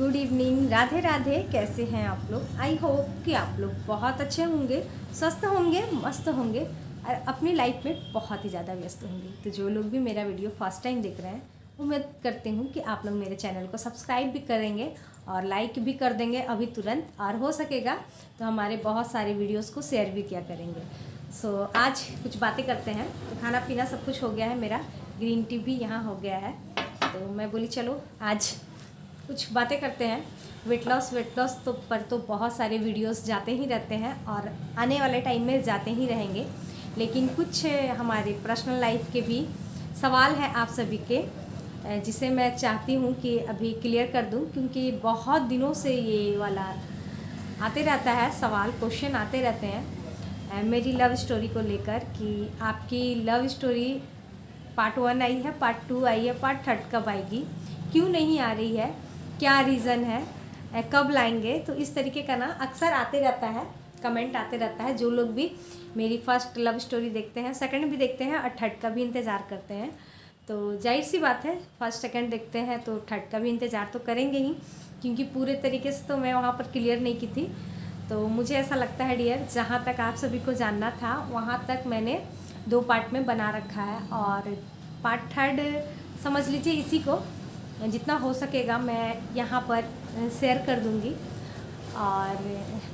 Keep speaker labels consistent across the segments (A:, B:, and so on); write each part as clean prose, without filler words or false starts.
A: Good evening, Radhe Radhe. कैसे हैं आप लोग? आई होप कि आप लोग बहुत अच्छे होंगे, स्वस्थ होंगे, मस्त होंगे और अपनी लाइफ में बहुत ही ज़्यादा व्यस्त होंगे। तो जो लोग भी मेरा वीडियो फर्स्ट टाइम देख रहे हैं, उम्मीद करती हूँ कि आप लोग मेरे चैनल को सब्सक्राइब भी करेंगे और लाइक भी कर देंगे अभी तुरंत, और हो सकेगा तो हमारे बहुत सारे वीडियोज़ को शेयर भी किया करेंगे। सो आज कुछ बातें करते हैं। तो खाना पीना सब कुछ हो गया है, मेरा ग्रीन टी भी यहाँ हो गया है। तो मैं बोली चलो आज कुछ बातें करते हैं। वेट लॉस तो पर तो बहुत सारे वीडियोस जाते ही रहते हैं और आने वाले टाइम में जाते ही रहेंगे, लेकिन कुछ हमारे पर्सनल लाइफ के भी सवाल हैं आप सभी के, जिसे मैं चाहती हूँ कि अभी क्लियर कर दूँ, क्योंकि बहुत दिनों से ये वाला आते रहता है, सवाल क्वेश्चन आते रहते हैं मेरी लव स्टोरी को लेकर कि आपकी लव स्टोरी पार्ट 1 आई है, पार्ट 2 आई है, पार्ट 3 कब आएगी, क्यों नहीं आ रही है, क्या रीज़न है, कब लाएंगे। तो इस तरीके का ना अक्सर आते रहता है, कमेंट आते रहता है। जो लोग भी मेरी फर्स्ट लव स्टोरी देखते हैं, सेकंड भी देखते हैं और थर्ड का भी इंतज़ार करते हैं, तो जाहिर सी बात है फर्स्ट सेकंड देखते हैं तो थर्ड का भी इंतज़ार तो करेंगे ही, क्योंकि पूरे तरीके से तो मैं वहाँ पर क्लियर नहीं की थी। तो मुझे ऐसा लगता है डियर, जहाँ तक आप सभी को जानना था वहाँ तक मैंने 2 पार्ट में बना रखा है, और पार्ट 3 समझ लीजिए इसी को जितना हो सकेगा मैं यहाँ पर शेयर कर दूँगी। और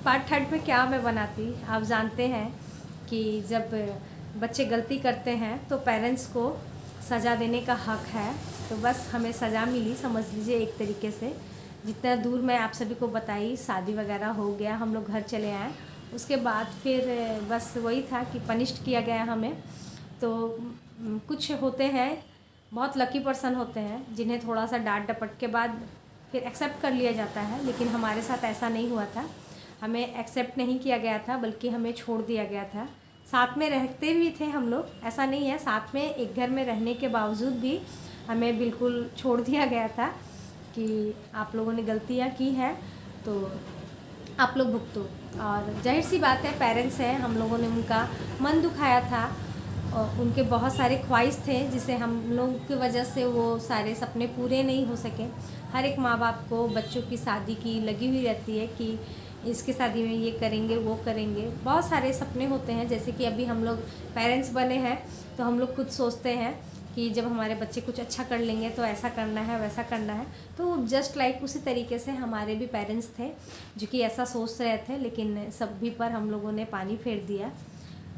A: पार्ट 3 में क्या मैं बनाती, आप जानते हैं कि जब बच्चे गलती करते हैं तो पेरेंट्स को सज़ा देने का हक है, तो बस हमें सज़ा मिली समझ लीजिए एक तरीके से। जितना दूर मैं आप सभी को बताई, शादी वगैरह हो गया, हम लोग घर चले आए, उसके बाद फिर बस वही था कि पनिश्ड किया गया हमें। तो कुछ होते हैं बहुत लकी पर्सन होते हैं जिन्हें थोड़ा सा डांट डपट के बाद फिर एक्सेप्ट कर लिया जाता है, लेकिन हमारे साथ ऐसा नहीं हुआ था। हमें एक्सेप्ट नहीं किया गया था, बल्कि हमें छोड़ दिया गया था। साथ में रहते भी थे हम लोग, ऐसा नहीं है, साथ में एक घर में रहने के बावजूद भी हमें बिल्कुल छोड़ दिया गया था कि आप लोगों ने गलतियाँ की हैं तो आप लोग भुगतो। और जाहिर सी बात है, पेरेंट्स हैं, हम लोगों ने उनका मन दुखाया था और उनके बहुत सारे ख्वाहिश थे जिसे हम लोग की वजह से वो सारे सपने पूरे नहीं हो सके। हर एक माँ बाप को बच्चों की शादी की लगी हुई रहती है कि इसकी शादी में ये करेंगे वो करेंगे, बहुत सारे सपने होते हैं। जैसे कि अभी हम लोग पेरेंट्स बने हैं तो हम लोग खुद सोचते हैं कि जब हमारे बच्चे कुछ अच्छा कर लेंगे तो ऐसा करना है वैसा करना है। तो जस्ट लाइक उसी तरीके से हमारे भी पेरेंट्स थे जो कि ऐसा सोच रहे थे, लेकिन सभी पर हम लोगों ने पानी फेर दिया,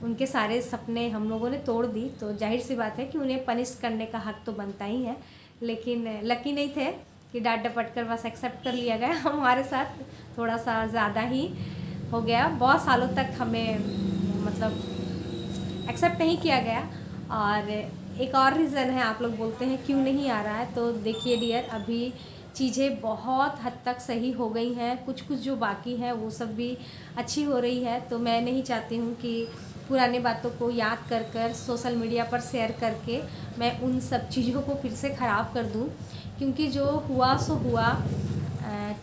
A: उनके सारे सपने हम लोगों ने तोड़ दी। तो जाहिर सी बात है कि उन्हें पनिश करने का हक तो बनता ही है, लेकिन लकी नहीं थे कि डांट डपट कर बस एक्सेप्ट कर लिया गया। हमारे साथ थोड़ा सा ज़्यादा ही हो गया, बहुत सालों तक हमें मतलब एक्सेप्ट नहीं किया गया। और एक और रीज़न है, आप लोग बोलते हैं क्यों नहीं आ रहा है, तो देखिए डियर, अभी चीज़ें बहुत हद तक सही हो गई हैं, कुछ कुछ जो बाकी है वो सब भी अच्छी हो रही है। तो मैं नहीं चाहती हूँ कि पुरानी बातों को याद कर कर सोशल मीडिया पर शेयर करके मैं उन सब चीज़ों को फिर से ख़राब कर दूं, क्योंकि जो हुआ सो हुआ।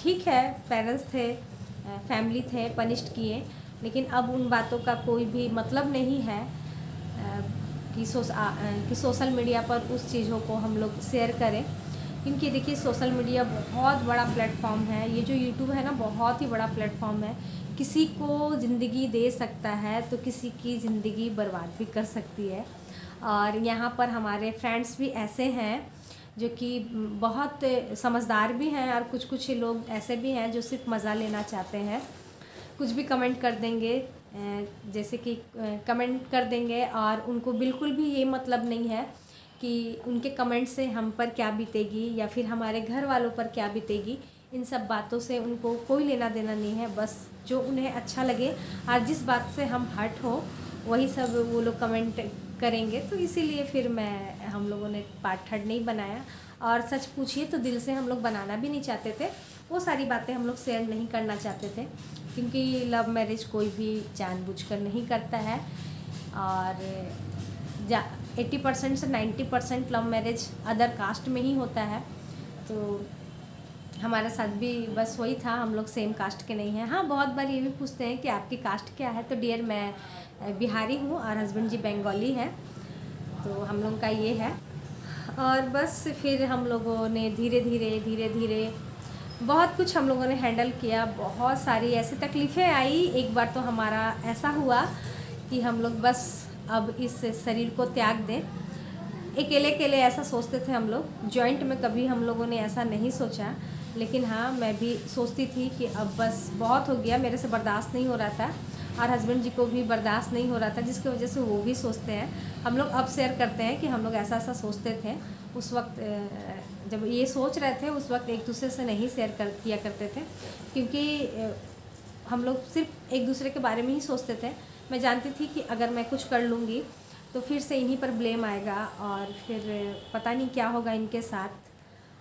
A: ठीक है, पेरेंट्स थे, फैमिली थे, पनिश्ड किए, लेकिन अब उन बातों का कोई भी मतलब नहीं है कि सोशल मीडिया पर उस चीज़ों को हम लोग शेयर करें। क्योंकि देखिए सोशल मीडिया बहुत बड़ा प्लेटफॉर्म है, ये जो यूट्यूब है ना बहुत ही बड़ा प्लेटफॉर्म है, किसी को ज़िंदगी दे सकता है तो किसी की ज़िंदगी बर्बाद भी कर सकती है। और यहाँ पर हमारे फ्रेंड्स भी ऐसे हैं जो कि बहुत समझदार भी हैं, और कुछ कुछ लोग ऐसे भी हैं जो सिर्फ मज़ा लेना चाहते हैं, कुछ भी कमेंट कर देंगे, जैसे कि कमेंट कर देंगे और उनको बिल्कुल भी ये मतलब नहीं है कि उनके कमेंट से हम पर क्या बीतेगी या फिर हमारे घर वालों पर क्या बीतेगी। इन सब बातों से उनको कोई लेना देना नहीं है, बस जो उन्हें अच्छा लगे और जिस बात से हम हर्ट हो वही सब वो लोग कमेंट करेंगे। तो इसीलिए फिर हम लोगों ने पार्ट 3 नहीं बनाया, और सच पूछिए तो दिल से हम लोग बनाना भी नहीं चाहते थे, वो सारी बातें हम लोग शेयर नहीं करना चाहते थे, क्योंकि लव मैरिज कोई भी जानबूझकर नहीं करता है। और 80% से 90% लव मैरिज अदर कास्ट में ही होता है। तो हमारे साथ भी बस वही था, हम लोग सेम कास्ट के नहीं हैं। हाँ, बहुत बार ये भी पूछते हैं कि आपकी कास्ट क्या है, तो डियर मैं बिहारी हूँ और हस्बैंड जी बंगाली हैं, तो हम लोग का ये है। और बस फिर हम लोगों ने धीरे धीरे बहुत कुछ हम लोगों ने हैंडल किया, बहुत सारी ऐसी तकलीफ़ें आई। एक बार तो हमारा ऐसा हुआ कि हम लोग बस अब इस शरीर को त्याग दें। अकेले अकेले ऐसा सोचते थे हम लोग, जॉइंट में कभी हम लोगों ने ऐसा नहीं सोचा। लेकिन हाँ, मैं भी सोचती थी कि अब बस बहुत हो गया, मेरे से बर्दाश्त नहीं हो रहा था और हस्बैंड जी को भी बर्दाश्त नहीं हो रहा था, जिसकी वजह से वो भी सोचते हैं। हम लोग अब शेयर करते हैं कि हम लोग ऐसा ऐसा सोचते थे। उस वक्त जब ये सोच रहे थे, उस वक्त एक दूसरे से नहीं शेयर किया करते थे, क्योंकि हम लोग सिर्फ एक दूसरे के बारे में ही सोचते थे। मैं जानती थी कि अगर मैं कुछ कर लूँगी तो फिर से इन्हीं पर ब्लेम आएगा और फिर पता नहीं क्या होगा इनके साथ।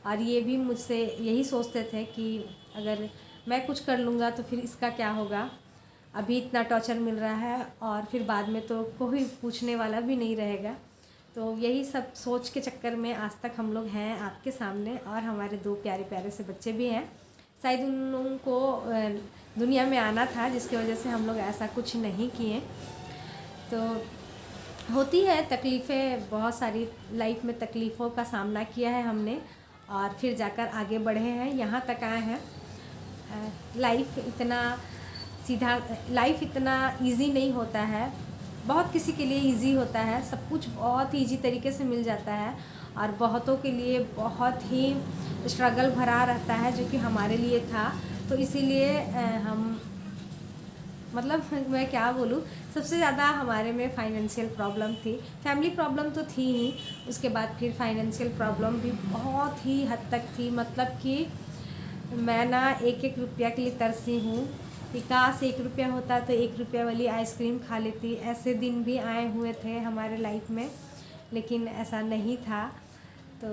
A: और ये भी मुझसे यही सोचते थे कि अगर मैं कुछ कर लूँगा तो फिर इसका क्या होगा, अभी इतना टॉर्चर मिल रहा है और फिर बाद में तो कोई पूछने वाला भी नहीं रहेगा। तो यही सब सोच के चक्कर में आज तक हम लोग हैं आपके सामने, और हमारे 2 प्यारे प्यारे से बच्चे भी हैं। शायद उन लोगों को दुनिया में आना था, जिसकी वजह से हम लोग ऐसा कुछ नहीं किए। तो होती है तकलीफ़ें, बहुत सारी लाइफ में तकलीफ़ों का सामना किया है हमने और फिर जाकर आगे बढ़े हैं, यहाँ तक आए हैं। लाइफ इतना इजी नहीं होता है। बहुत किसी के लिए इजी होता है, सब कुछ बहुत ही ईजी तरीके से मिल जाता है, और बहुतों के लिए बहुत ही स्ट्रगल भरा रहता है, जो कि हमारे लिए था। तो इसीलिए हम मतलब मैं क्या बोलूँ, सबसे ज़्यादा हमारे में फाइनेंशियल प्रॉब्लम थी। फैमिली प्रॉब्लम तो थी ही, उसके बाद फिर फाइनेंशियल प्रॉब्लम भी बहुत ही हद तक थी। मतलब कि मैं ना एक एक रुपया के लिए तरसी हूँ कि काश 1 रुपया होता तो 1 रुपया वाली आइसक्रीम खा लेती। ऐसे दिन भी आए हुए थे हमारे लाइफ में, लेकिन ऐसा नहीं था। तो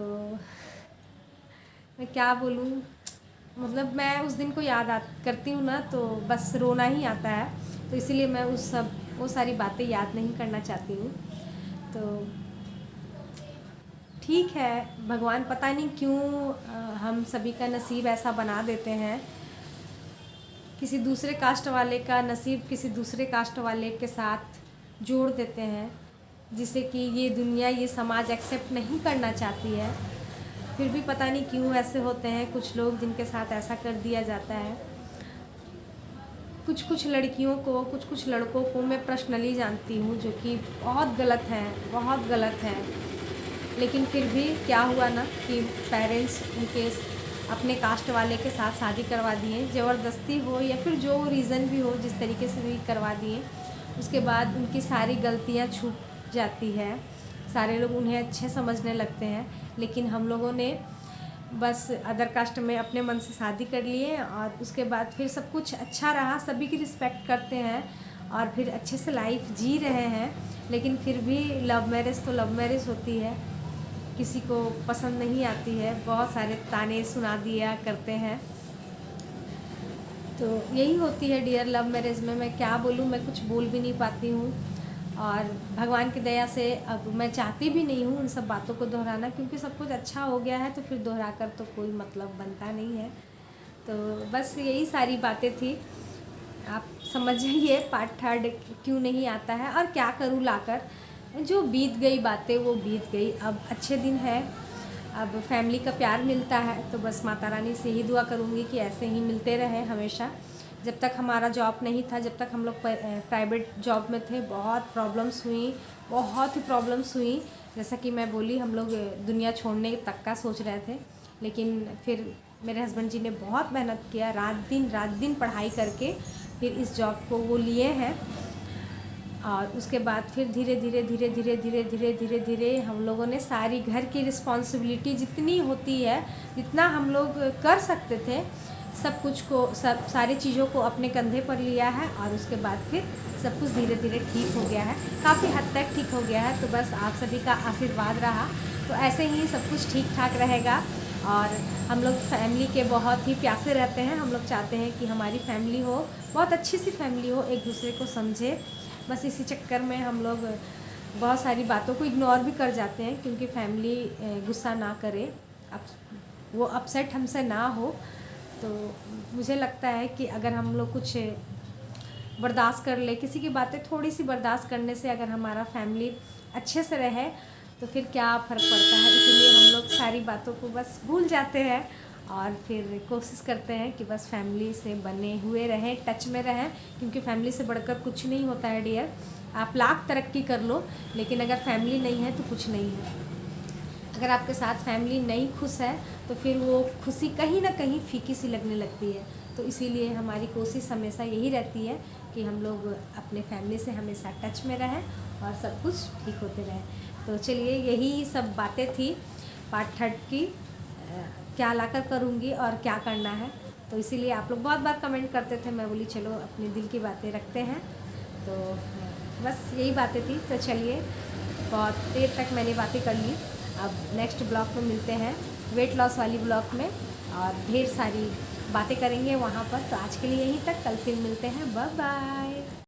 A: मैं क्या बोलूँ, मतलब मैं उस दिन को करती हूँ ना तो बस रोना ही आता है। तो इसीलिए मैं वो सारी बातें याद नहीं करना चाहती हूँ। तो ठीक है, भगवान पता नहीं क्यों हम सभी का नसीब ऐसा बना देते हैं। किसी दूसरे कास्ट वाले का नसीब किसी दूसरे कास्ट वाले के साथ जोड़ देते हैं, जिसे कि ये दुनिया, ये समाज एक्सेप्ट नहीं करना चाहती है। फिर भी पता नहीं क्यों ऐसे होते हैं कुछ लोग जिनके साथ ऐसा कर दिया जाता है। कुछ लड़कियों को, कुछ लड़कों को मैं पर्सनली जानती हूँ, जो कि बहुत गलत हैं, बहुत गलत हैं। लेकिन फिर भी क्या हुआ ना कि पेरेंट्स उनके अपने कास्ट वाले के साथ शादी करवा दिए, ज़बरदस्ती हो या फिर जो रीज़न भी हो, जिस तरीके से भी करवा दिए। उसके बाद उनकी सारी गलतियाँ छूट जाती है, सारे लोग उन्हें अच्छे समझने लगते हैं। लेकिन हम लोगों ने बस अदर कास्ट में अपने मन से शादी कर लिए, और उसके बाद फिर सब कुछ अच्छा रहा, सभी की रिस्पेक्ट करते हैं और फिर अच्छे से लाइफ जी रहे हैं। लेकिन फिर भी लव मैरिज तो लव मैरिज होती है, किसी को पसंद नहीं आती है, बहुत सारे ताने सुना दिया करते हैं। तो यही होती है डियर लव मैरिज में। मैं क्या बोलूँ, मैं कुछ बोल भी नहीं पाती हूँ, और भगवान की दया से अब मैं चाहती भी नहीं हूँ उन सब बातों को दोहराना, क्योंकि सब कुछ अच्छा हो गया है तो फिर दोहरा कर तो कोई मतलब बनता नहीं है। तो बस यही सारी बातें थी, आप समझ जाइए। पार्ट 3 क्यों नहीं आता है और क्या करूँ लाकर। जो बीत गई बातें वो बीत गई, अब अच्छे दिन है, अब फैमिली का प्यार मिलता है। तो बस माता रानी से ही दुआ करूँगी कि ऐसे ही मिलते रहे हमेशा। जब तक हमारा जॉब नहीं था, जब तक हम लोग प्राइवेट जॉब में थे, बहुत प्रॉब्लम्स हुई, बहुत ही प्रॉब्लम्स हुई। जैसा कि मैं बोली, हम लोग दुनिया छोड़ने तक का सोच रहे थे, लेकिन फिर मेरे हस्बैंड जी ने बहुत मेहनत किया, रात दिन पढ़ाई करके फिर इस जॉब को वो लिए हैं। और उसके बाद फिर धीरे हम लोगों ने सारी घर की रिस्पॉन्सिबिलिटी जितनी होती है, जितना हम लोग कर सकते थे, सब सारी चीज़ों को अपने कंधे पर लिया है। और उसके बाद फिर सब कुछ धीरे धीरे ठीक हो गया है, काफ़ी हद तक ठीक हो गया है। तो बस आप सभी का आशीर्वाद रहा तो ऐसे ही सब कुछ ठीक ठाक रहेगा। और हम लोग फैमिली के बहुत ही प्यासे रहते हैं। हम लोग चाहते हैं कि हमारी फैमिली हो, बहुत अच्छी सी फैमिली हो, एक दूसरे को समझे। बस इसी चक्कर में हम लोग बहुत सारी बातों को इग्नोर भी कर जाते हैं, क्योंकि फैमिली गुस्सा ना करे, वो अपसेट हमसे ना हो। तो मुझे लगता है कि अगर हम लोग कुछ बर्दाश्त कर ले, किसी की बातें थोड़ी सी बर्दाश्त करने से अगर हमारा फैमिली अच्छे से रहे तो फिर क्या फ़र्क पड़ता है। इसीलिए हम लोग सारी बातों को बस भूल जाते हैं और फिर कोशिश करते हैं कि बस फैमिली से बने हुए रहें, टच में रहें, क्योंकि फैमिली से बढ़कर कुछ नहीं होता है डियर। आप लाख तरक्की कर लो, लेकिन अगर फैमिली नहीं है तो कुछ नहीं है। अगर आपके साथ फैमिली नहीं खुश है तो फिर वो खुशी कहीं ना कहीं फीकी सी लगने लगती है। तो इसीलिए हमारी कोशिश हमेशा यही रहती है कि हम लोग अपने फैमिली से हमेशा टच में रहें और सब कुछ ठीक होते रहे। तो चलिए, यही सब बातें थी पार्ट 3 की, क्या लाकर करूँगी और क्या करना है। तो इसीलिए आप लोग बहुत बार कमेंट करते थे, मैं बोली चलो अपने दिल की बातें रखते हैं। तो बस यही बातें थी। तो चलिए, बहुत देर तक मैंने बातें कर ली। अब नेक्स्ट ब्लॉग में मिलते हैं, वेट लॉस वाली ब्लॉग में, और ढेर सारी बातें करेंगे वहाँ पर। तो आज के लिए यहीं तक, कल फिर मिलते हैं। Bye bye.